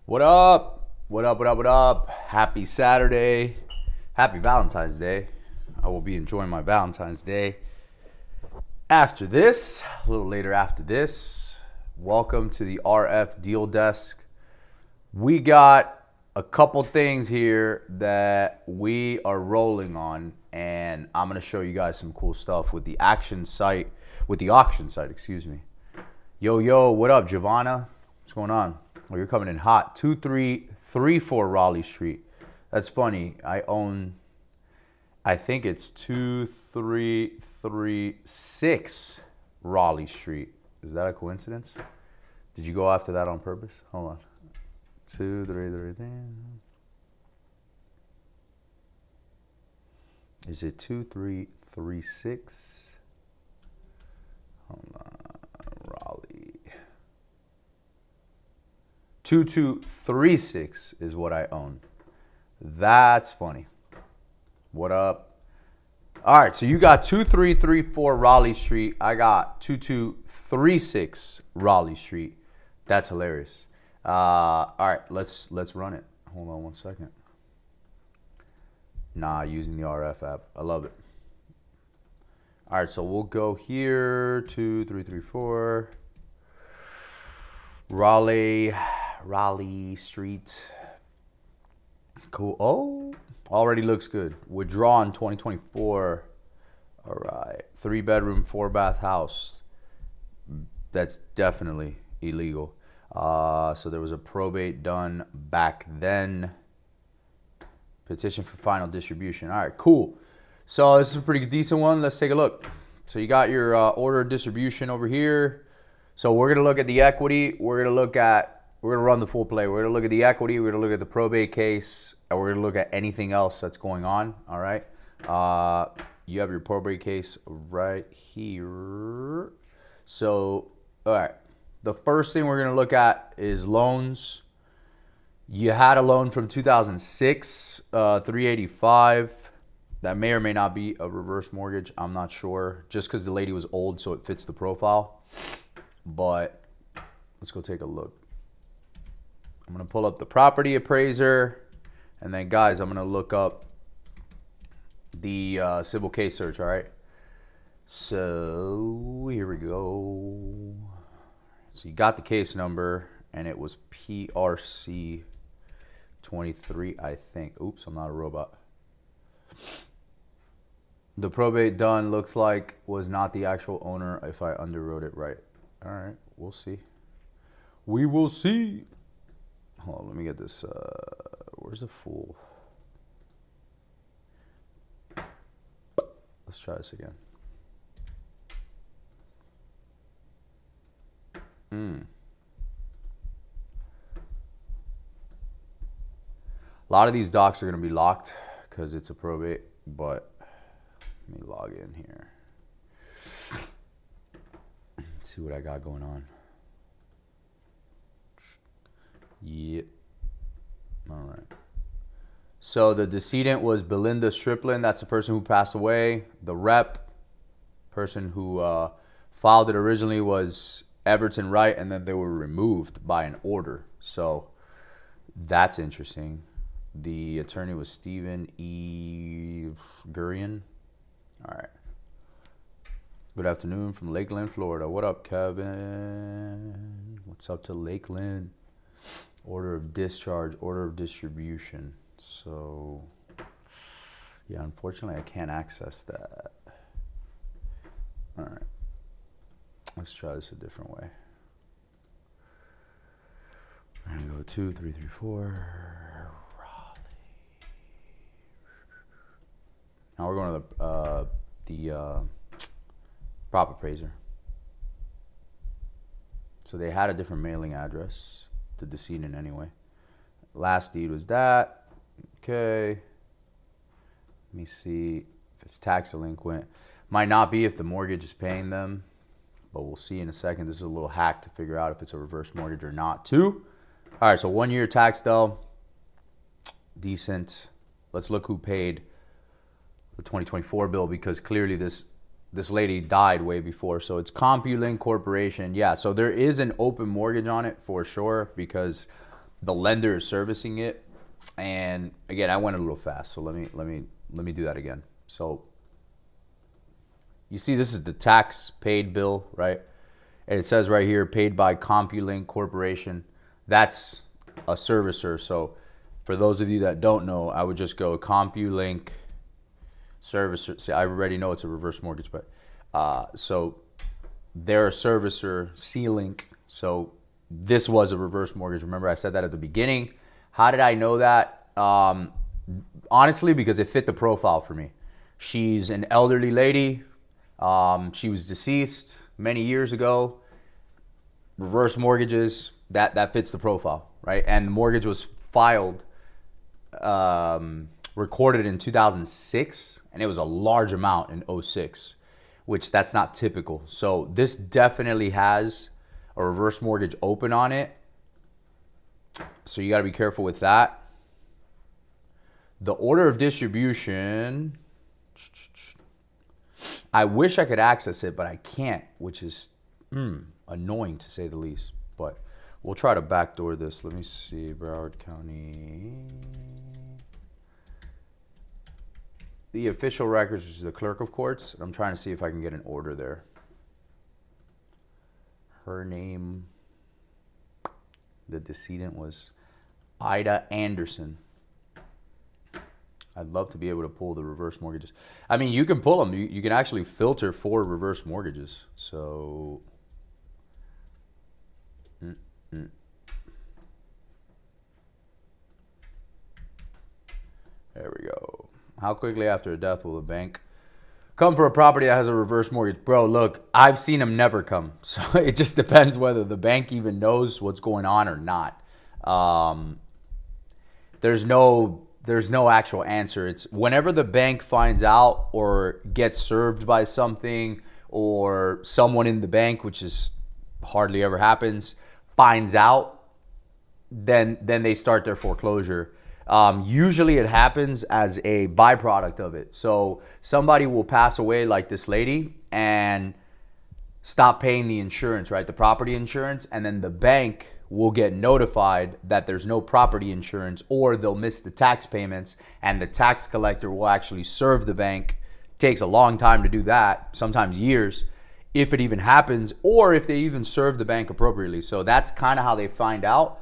What up? What up? What up? What up? Happy Saturday. Happy Valentine's Day. I will be enjoying my Valentine's Day after this, a little later after this. Welcome to the RF Deal Desk. We got a couple things here that we are rolling on, and I'm going to show you guys some cool stuff with the auction site, excuse me. Yo, what up, Giovanna? What's going on? Oh, you're coming in hot. 2334 Raleigh Street. That's funny. I think it's 2336 Raleigh Street. Is that a coincidence? Did you go after that on purpose? Hold on. 2333. Is it 2336? Hold on. Raleigh. 2236 is what I own. That's funny. What up? All right, so you got 2334 Raleigh Street. I got 2236 Raleigh Street. That's hilarious. All right, let's run it. Hold on one second. Using the RF app. I love it. All right, so we'll go here, 2334 Raleigh Street. Cool. Oh, already looks good. Withdrawn 2024. All right. 3-bedroom, 4-bath house. That's definitely illegal. So there was a probate done back then. Petition for final distribution. All right, cool. So this is a pretty decent one. Let's take a look. So you got your order of distribution over here. So we're going to look at the equity. We're going to run the full play. We're going to look at the equity. We're going to look at the probate case. And we're going to look at anything else that's going on. All right. You have your probate case right here. So, all right. The first thing we're going to look at is loans. You had a loan from 2006, 385. That may or may not be a reverse mortgage. I'm not sure. Just because the lady was old, so it fits the profile. But let's go take a look. I'm going to pull up the property appraiser. And then, guys, I'm going to look up the civil case search, all right? So here we go. So you got the case number, and it was PRC 23, I think. Oops, I'm not a robot. The probate done looks like was not the actual owner if I underwrote it right. All right, we'll see. We will see. Hold on, let me get this. Where's the full? Let's try this again. A lot of these docs are going to be locked because it's a probate, but let me log in here. See what I got going on. Yep. All right. So the decedent was Belinda Striplin. That's the person who passed away. The rep, person who filed it originally, was Everton Wright, and then they were removed by an order. So that's interesting. The attorney was Stephen E. Gurian. All right. Good afternoon from Lakeland, Florida. What up, Kevin? What's up to Lakeland? Order of discharge, order of distribution. So, yeah, unfortunately, I can't access that. All right. Let's try this a different way. We're going to go 2, 3, 3, 4. Raleigh. Now we're going to the prop appraiser. So they had a different mailing address, the decedent anyway. Last deed was that. Okay. Let me see if it's tax delinquent. Might not be if the mortgage is paying them, but we'll see in a second. This is a little hack to figure out if it's a reverse mortgage or not too. All right, so 1 year tax del. Decent. Let's look who paid the 2024 bill, because clearly this lady died way before. So it's CompuLink Corporation. Yeah, so there is an open mortgage on it for sure, because the lender is servicing it. And again, I went a little fast, so let me do that again. So you see, this is the tax paid bill, right? And it says right here, paid by CompuLink Corporation. That's a servicer. So for those of you that don't know, I would just go CompuLink servicer. See, I already know it's a reverse mortgage, but so they're a servicer, C-Link. So this was a reverse mortgage. Remember, I said that at the beginning. How did I know that? Honestly, because it fit the profile for me. She's an elderly lady. She was deceased many years ago. Reverse mortgages, that fits the profile, right? And the mortgage was filed, recorded in 2006, and it was a large amount in 2006, which that's not typical. So this definitely has a reverse mortgage open on it. So you got to be careful with that. The order of distribution, I wish I could access it, but I can't, which is annoying to say the least. But we'll try to backdoor this. Let me see, Broward County. The official records, which is the clerk of courts. I'm trying to see if I can get an order there. Her name, the decedent, was Ida Anderson. I'd love to be able to pull the reverse mortgages. I mean, you can pull them. You can actually filter for reverse mortgages. So, there we go. How quickly after a death will a bank come for a property that has a reverse mortgage? Bro, look, I've seen them never come. So it just depends whether the bank even knows what's going on or not. There's no actual answer. It's whenever the bank finds out or gets served by something, or someone in the bank, which is hardly ever happens, finds out, then they start their foreclosure. Usually it happens as a byproduct of it. So somebody will pass away, like this lady, and stop paying the insurance, right? The property insurance, and then the bank will get notified that there's no property insurance, or they'll miss the tax payments, and the tax collector will actually serve the bank. It takes a long time to do that, sometimes years, if it even happens, or if they even serve the bank appropriately. So that's kind of how they find out.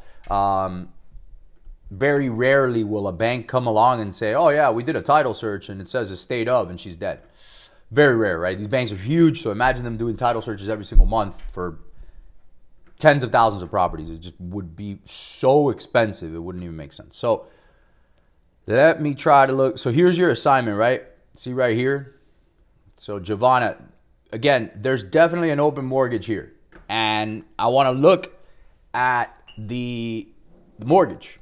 Very rarely will a bank come along and say, oh yeah, we did a title search and it says estate of, and she's dead. Very rare, right? These banks are huge, so imagine them doing title searches every single month for tens of thousands of properties. It just would be so expensive, it wouldn't even make sense. So let me try to look. So here's your assignment, right? See right here? So Giovanna, again, there's definitely an open mortgage here. And I want to look at the mortgage.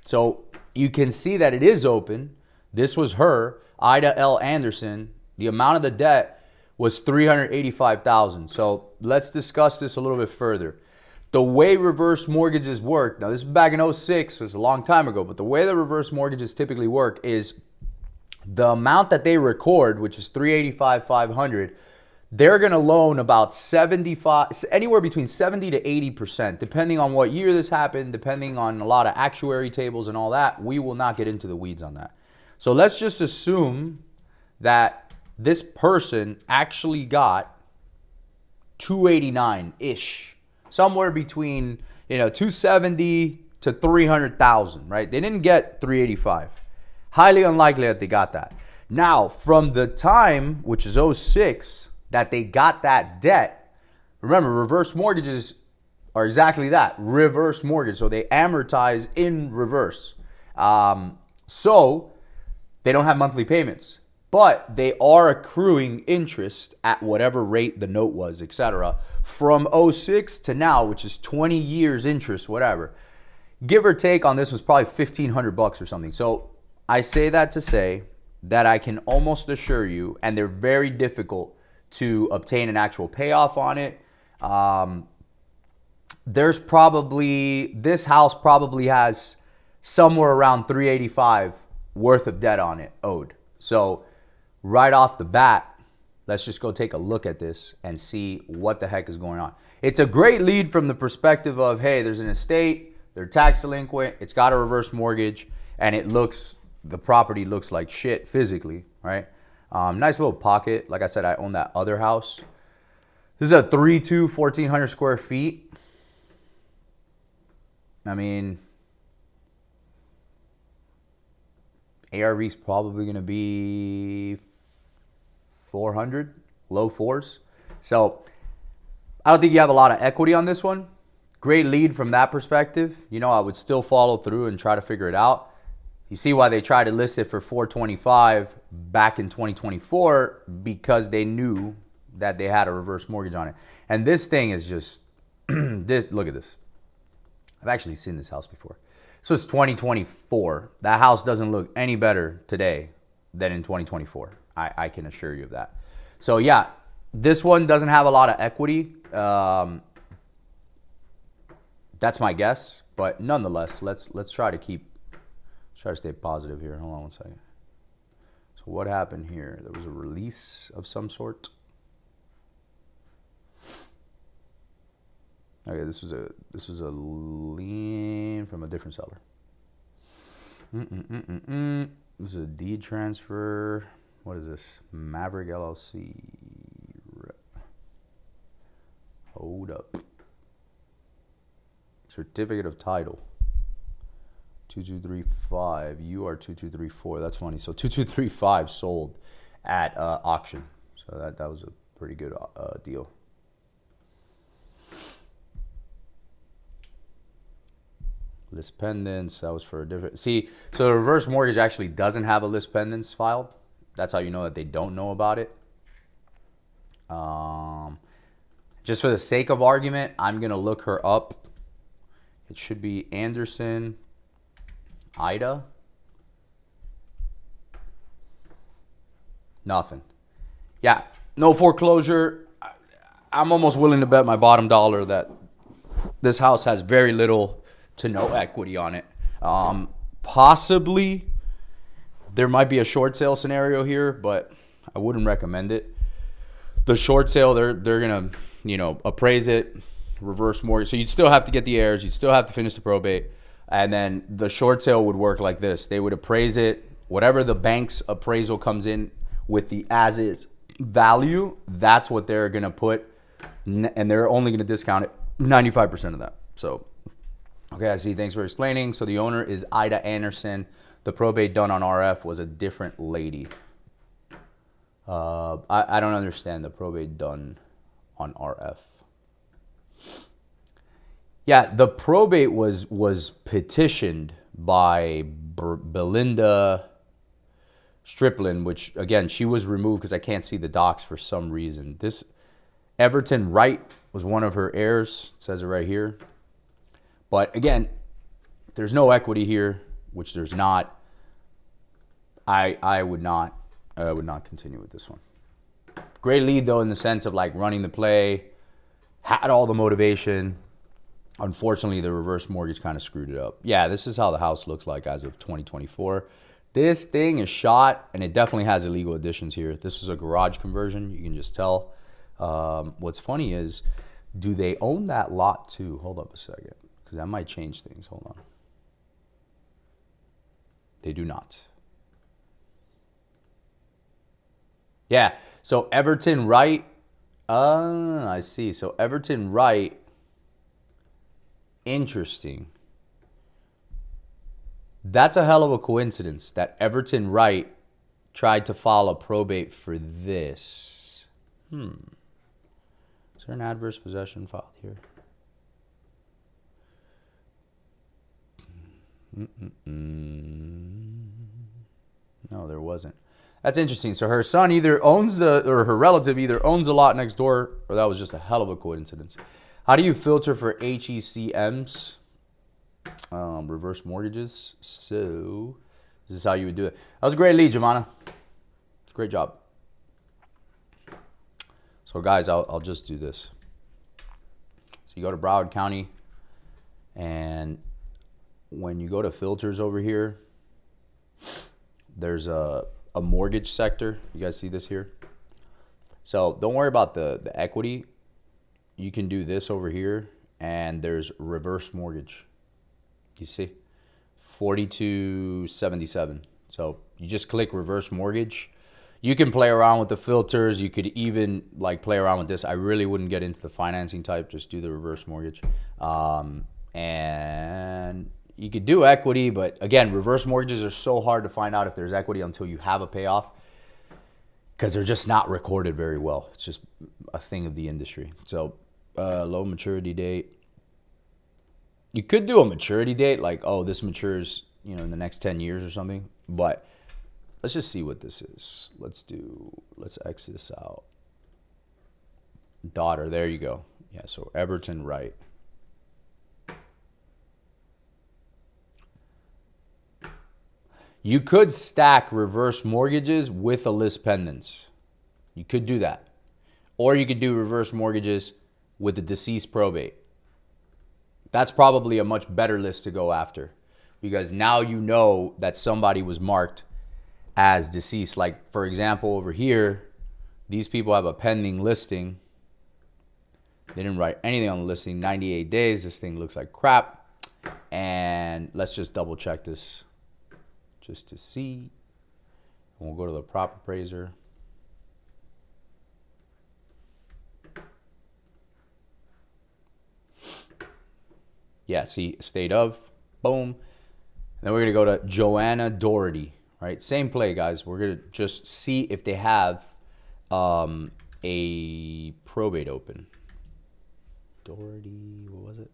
So you can see that it is open. This was her, Ida L. Anderson. The amount of the debt was $385,000. So let's discuss this a little bit further. The way reverse mortgages work, now this is back in 2006, so it's a long time ago, but the way the reverse mortgages typically work is the amount that they record, which is $385,500, they're going to loan about 75, anywhere between 70 to 80%, depending on what year this happened, depending on a lot of actuary tables and all that. We will not get into the weeds on that. So let's just assume that this person actually got 289-ish, somewhere between 270 to 300,000, right? They didn't get 385. Highly unlikely that they got that. Now, from the time, which is 2006, that they got that debt, remember, reverse mortgages are exactly that, reverse mortgage. So they amortize in reverse. So they don't have monthly payments, but they are accruing interest at whatever rate the note was, etc. From 2006 to now, which is 20 years interest, whatever. Give or take on this was probably $1,500 or something. So I say that to say that I can almost assure you, and they're very difficult to obtain an actual payoff on it. This house probably has somewhere around $385 worth of debt on it owed. So right off the bat, let's just go take a look at this and see what the heck is going on. It's a great lead from the perspective of, hey, there's an estate, They're tax delinquent. It's got a reverse mortgage, and the property looks like shit physically, right? Nice little pocket. Like I said, I own that other house. This is a 3.2, 1,400 square feet. I mean, ARV is probably going to be 400, low fours. So I don't think you have a lot of equity on this one. Great lead from that perspective. You know, I would still follow through and try to figure it out. You see why they tried to list it for 425 back in 2024, because they knew that they had a reverse mortgage on it. And this thing is just, look at this. I've actually seen this house before. So it's 2024. That house doesn't look any better today than in 2024. I can assure you of that. So yeah, this one doesn't have a lot of equity. That's my guess, but nonetheless, let's try to stay positive here. Hold on one second. So what happened here? There was a release of some sort. Okay, this was a lien from a different seller. This is a deed transfer. What is this? Maverick LLC. Hold up. Certificate of title. 2235. You are 2234. That's funny. So 2235 sold at auction. So that was a pretty good deal. List pendants, that was for a different... See, so the reverse mortgage actually doesn't have a list pendants filed. That's how you know that they don't know about it. Just for the sake of argument, I'm going to look her up. It should be Anderson Ida. Nothing. Yeah, no foreclosure. I'm almost willing to bet my bottom dollar that this house has very little to no equity on it. Possibly there might be a short sale scenario here, but I wouldn't recommend it. The short sale, they're gonna, appraise it, reverse mortgage. So you'd still have to get the heirs, you'd still have to finish the probate, and then the short sale would work like this. They would appraise it, whatever the bank's appraisal comes in with the as is value, that's what they're gonna put, and they're only gonna discount it 95% of that. So okay, I see. Thanks for explaining. So the owner is Ida Anderson. The probate done on RF was a different lady. I don't understand the probate done on RF. Yeah, the probate was petitioned by Belinda Striplin, which, again, she was removed because I can't see the docs for some reason. This Everton Wright was one of her heirs. It says it right here. But again, there's no equity here, which there's not. I would not continue with this one. Great lead though, in the sense of like running the play, had all the motivation. Unfortunately, the reverse mortgage kind of screwed it up. Yeah, this is how the house looks like as of 2024. This thing is shot, and it definitely has illegal additions here. This was a garage conversion. You can just tell. What's funny is, do they own that lot too? Hold up a second. Because that might change things. Hold on. They do not. Yeah. So Everton Wright. I see. So Everton Wright. Interesting. That's a hell of a coincidence that Everton Wright tried to file a probate for this. Is there an adverse possession filed here? No, there wasn't. That's interesting. So her son either owns or her relative either owns the lot next door, or that was just a hell of a coincidence. How do you filter for HECMs? Reverse mortgages. So this is how you would do it. That was a great lead, Giovanna. Great job. So guys, I'll just do this. So you go to Broward County, and when you go to filters over here, there's a mortgage sector. You guys see this here? So don't worry about the equity. You can do this over here, and there's reverse mortgage. You see? 4277. So you just click reverse mortgage. You can play around with the filters. You could even like play around with this. I really wouldn't get into the financing type. Just do the reverse mortgage. And you could do equity, but again, reverse mortgages are so hard to find out if there's equity until you have a payoff, because they're just not recorded very well. It's just a thing of the industry. So low maturity date. You could do a maturity date like, oh, this matures, in the next 10 years or something. But let's just see what this is. Let's X this out. Daughter, there you go. Yeah, so Everton Wright. You could stack reverse mortgages with a list pendants. You could do that. Or you could do reverse mortgages with the deceased probate. That's probably a much better list to go after, because now you know that somebody was marked as deceased. Like, for example, over here, these people have a pending listing. They didn't write anything on the listing. 98 days. This thing looks like crap. And let's just double check this just to see. We'll go to the prop appraiser. Yeah, see, state of, boom. And then we're going to go to Joanna Doherty, right? Same play, guys. We're going to just see if they have a probate open. Doherty, what was it?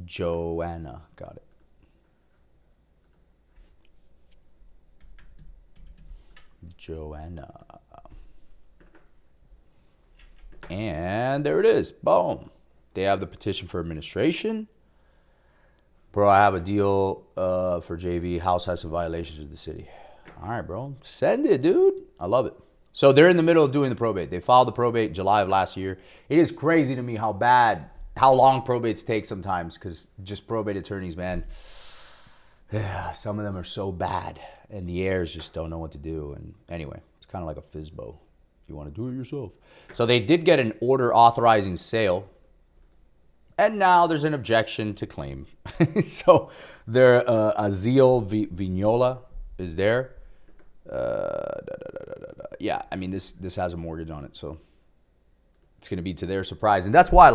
Joanna, got it. Joanna. And there it is, boom. They have the petition for administration. Bro, I have a deal for JV. House has some violations with the city. All right, bro. Send it, dude. I love it. So they're in the middle of doing the probate. They filed the probate July of last year. It is crazy to me how long probates take sometimes, because just probate attorneys, man, yeah, some of them are so bad, and the heirs just don't know what to do. And anyway, it's kind of like a FSBO. You want to do it yourself. So they did get an order authorizing sale, and now there's an objection to claim. So there, Azil Vignola is there. Yeah, I mean, this has a mortgage on it, so it's going to be to their surprise. And that's why,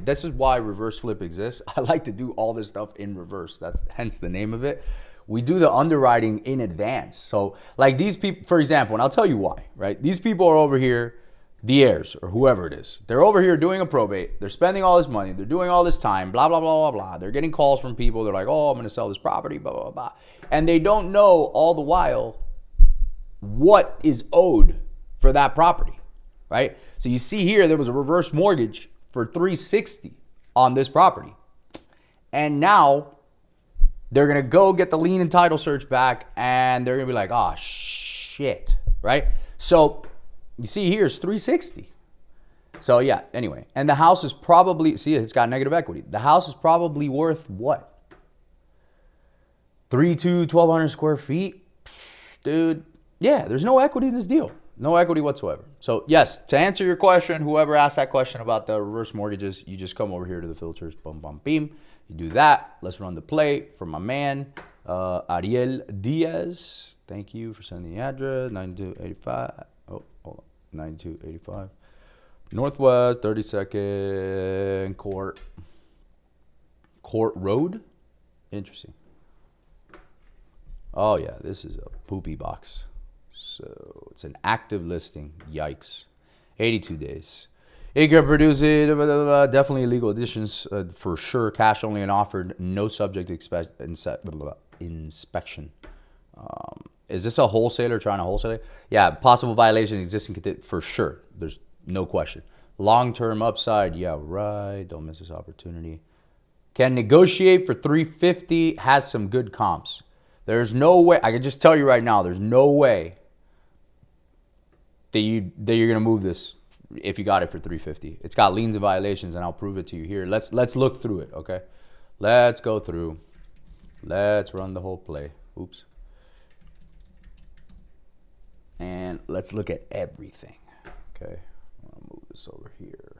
this is why reverse flip exists. I like to do all this stuff in reverse. That's hence the name of it. We do the underwriting in advance. So like these people, for example, and I'll tell you why, right? These people are over here, the heirs or whoever it is. They're over here doing a probate. They're spending all this money. They're doing all this time, blah, blah, blah, blah, blah. They're getting calls from people. They're like, oh, I'm going to sell this property, blah, blah, blah. And they don't know all the while what is owed for that property, right? So you see here, there was a reverse mortgage for $360 on this property. And now they're going to go get the lien and title search back, and they're going to be like, oh, shit, right? So you see here is $360. So yeah, anyway. And the house is probably, see, it's got negative equity. The house is probably worth what? 1,200 square feet? Dude, yeah, there's no equity in this deal. No equity whatsoever. So yes, to answer your question, whoever asked that question about the reverse mortgages, you just come over here to the filters, boom, boom, beam. You do that. Let's run the play for my man, Ariel Diaz. Thank you for sending the address, 9285. Oh, hold on, 9285. Northwest 32nd Court Road. Interesting. Oh yeah, this is a poopy box. So it's an active listing. Yikes. 82 days. It can produce it. Definitely illegal additions for sure. Cash only and offered. No subject inspection. Is this a wholesaler trying to wholesale it? Yeah, possible violation existing for sure. There's no question. Long-term upside. Yeah, right. Don't miss this opportunity. Can negotiate for $350. Has some good comps. There's no way. I can just tell you right now. There's no way that you're gonna move this if you got it for $350. It's got liens and violations, and I'll prove it to you here. Let's look through it, okay? Let's go through. Let's run the whole play. Oops. And let's look at everything. Okay. I'll move this over here.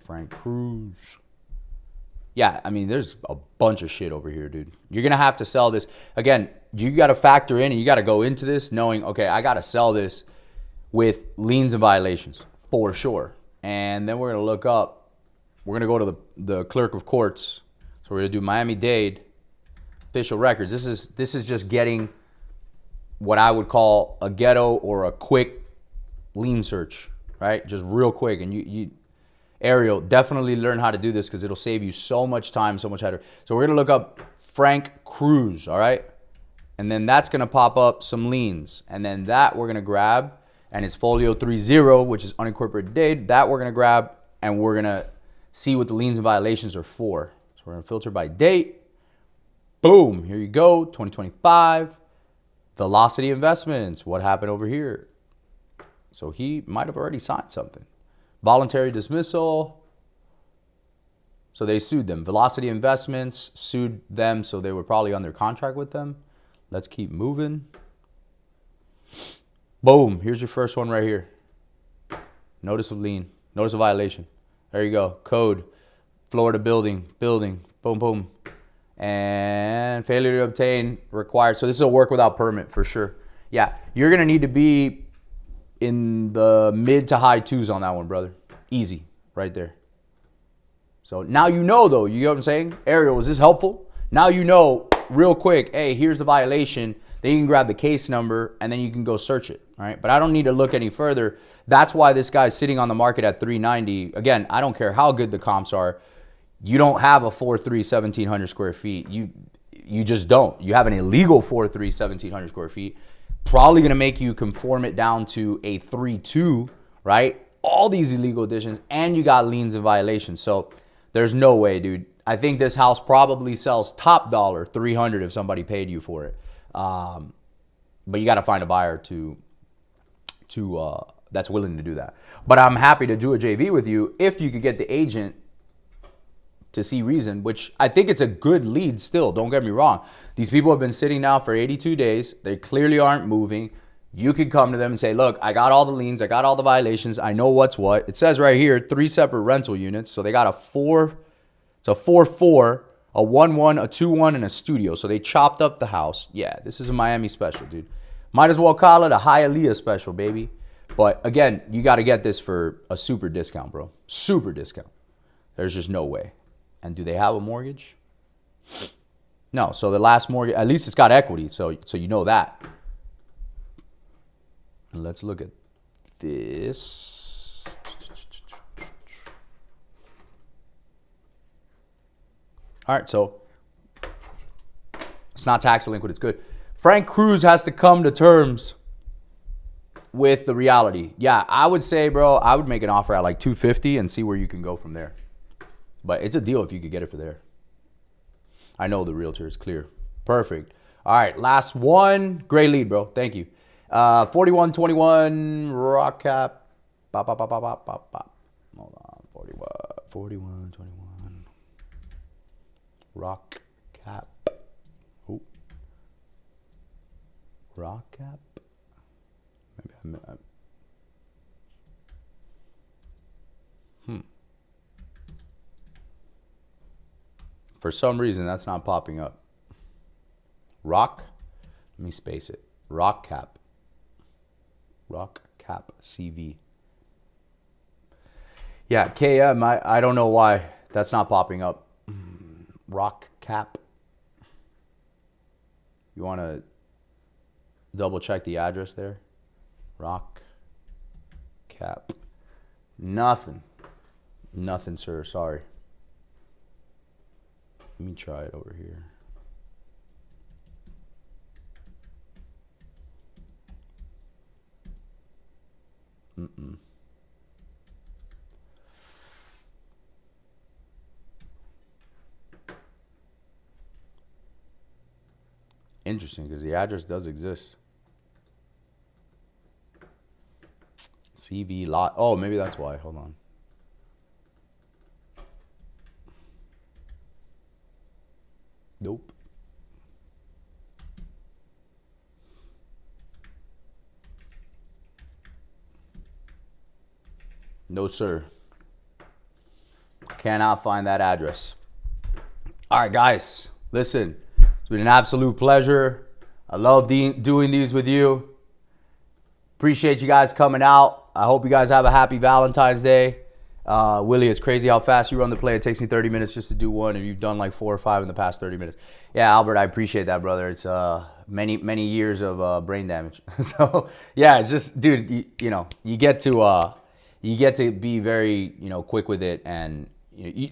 Frank Cruz. Yeah, I mean, there's a bunch of shit over here, dude. You're going to have to sell this. Again, you got to factor in and you got to go into this knowing, okay, I got to sell this with liens and violations for sure. And then we're going to look up, we're going to go to the clerk of courts. So we're going to do Miami-Dade official records. This is just getting what I would call a ghetto or a quick lien search, right? Just real quick. And you Ariel, definitely learn how to do this because it'll save you so much time, so much header. So we're going to look up Frank Cruz, all right? And then that's going to pop up some liens. And then that we're going to grab, and it's folio 30, which is unincorporated date. That we're going to grab, and we're going to see what the liens and violations are for. So we're going to filter by date. Boom, here you go, 2025. Velocity Investments, what happened over here? So he might have already signed something. Voluntary dismissal. So they sued them. Velocity Investments sued them, so they were probably under contract with them. Let's keep moving. Boom. Here's your first one right here. Notice of lien. Notice of violation. There you go. Code. Florida building. Boom, boom. And failure to obtain required. So this is a work without permit for sure. Yeah, you're going to need to be in the mid to high twos on that one, brother. Easy, right there. So now you know, though. You know what I'm saying? Ariel, is this helpful? Now you know real quick, hey, here's the violation. Then you can grab the case number, and then you can go search it, all right? But I don't need to look any further. That's why this guy's sitting on the market at 390. Again, I don't care how good the comps are. You don't have a 4.3, 1,700 square feet. You just don't. You have an illegal 4.3, 1,700 square feet. Probably going to make you conform it down to a 3.2, right? All these illegal additions, and you got liens and violations. So there's no way, dude. I think this house probably sells top dollar, 300 if somebody paid you for it. But you got to find a buyer to that's willing to do that. But I'm happy to do a JV with you if you could get the agent to see reason, which I think it's a good lead still. Don't get me wrong. These people have been sitting now for 82 days. They clearly aren't moving. You could come to them and say, look, I got all the liens. I got all the violations. I know what's what. It says right here, 3 separate rental units. So they got it's a 4-4, a 1-1, a 2-1, and a studio. So they chopped up the house. Yeah, this is a Miami special, dude. Might as well call it a Hialeah special, baby. But again, you got to get this for a super discount, bro. Super discount. There's just no way. And do they have a mortgage? No. So the last mortgage, at least it's got equity. So you know that. And let's look at this. All right. So it's not tax delinquent. It's good. Frank Cruz has to come to terms with the reality. Yeah, I would say, bro, I would make an offer at like 250 and see where you can go from there. But it's a deal if you could get it for there. I know the realtor is clear. Perfect. All right, last one. Great lead, bro. Thank you. 4121 rock cap. Bop, bop, bop, bop, bop, bop, bop. Hold on. 4121 rock cap. Oh. Rock cap. Maybe I For some reason, that's not popping up. Rock, let me space it. Rock cap. Rock cap CV. Yeah, KM, I don't know why that's not popping up. Rock cap. You want to double check the address there? Rock cap. Nothing. Nothing, sir. Sorry. Let me try it over here. Interesting, because the address does exist. CV lot. Oh, maybe that's why. Hold on. Nope. No, sir. cannot find that address. All right, guys, listen, it's been an absolute pleasure. I love doing these with you. Appreciate you guys coming out. I hope you guys have a happy Valentine's Day. Willie, it's crazy how fast you run the play. It takes me 30 minutes just to do one, and you've done like 4 or 5 in the past 30 minutes. Yeah, Albert, I appreciate that, brother. It's many years of brain damage. So yeah, it's just, dude, you get to be very quick with it, and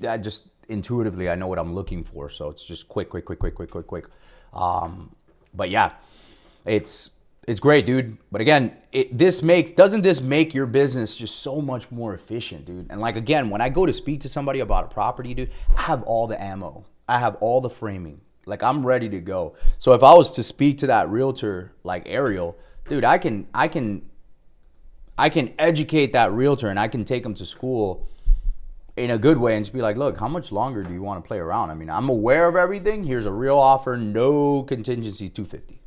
I just intuitively I know what I'm looking for. So it's just quick. But yeah, it's great, dude. But again, doesn't this make your business just so much more efficient, dude? And like, again, when I go to speak to somebody about a property, dude, I have all the ammo. I have all the framing. Like, I'm ready to go. So if I was to speak to that realtor like Ariel, dude, I can educate that realtor, and I can take them to school in a good way and just be like, look, how much longer do you want to play around? I mean, I'm aware of everything. Here's a real offer, no contingency, $250.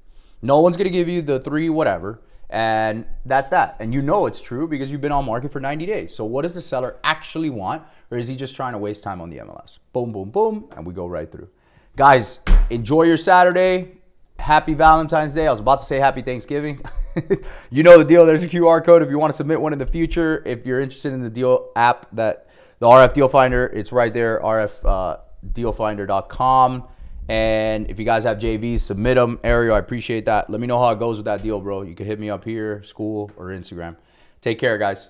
No one's going to give you the 3 whatever, and that's that. And it's true because you've been on market for 90 days. So what does the seller actually want, or is he just trying to waste time on the MLS? Boom, boom, boom, and we go right through. Guys, enjoy your Saturday. Happy Valentine's Day. I was about to say happy Thanksgiving. You know the deal. There's a QR code if you want to submit one in the future. If you're interested in the deal app, the RF Deal Finder, it's right there, rfdealfinder.com. And if you guys have JVs, submit them. Ariel, I appreciate that. Let me know how it goes with that deal, bro. You can hit me up here, school, or Instagram. Take care, guys.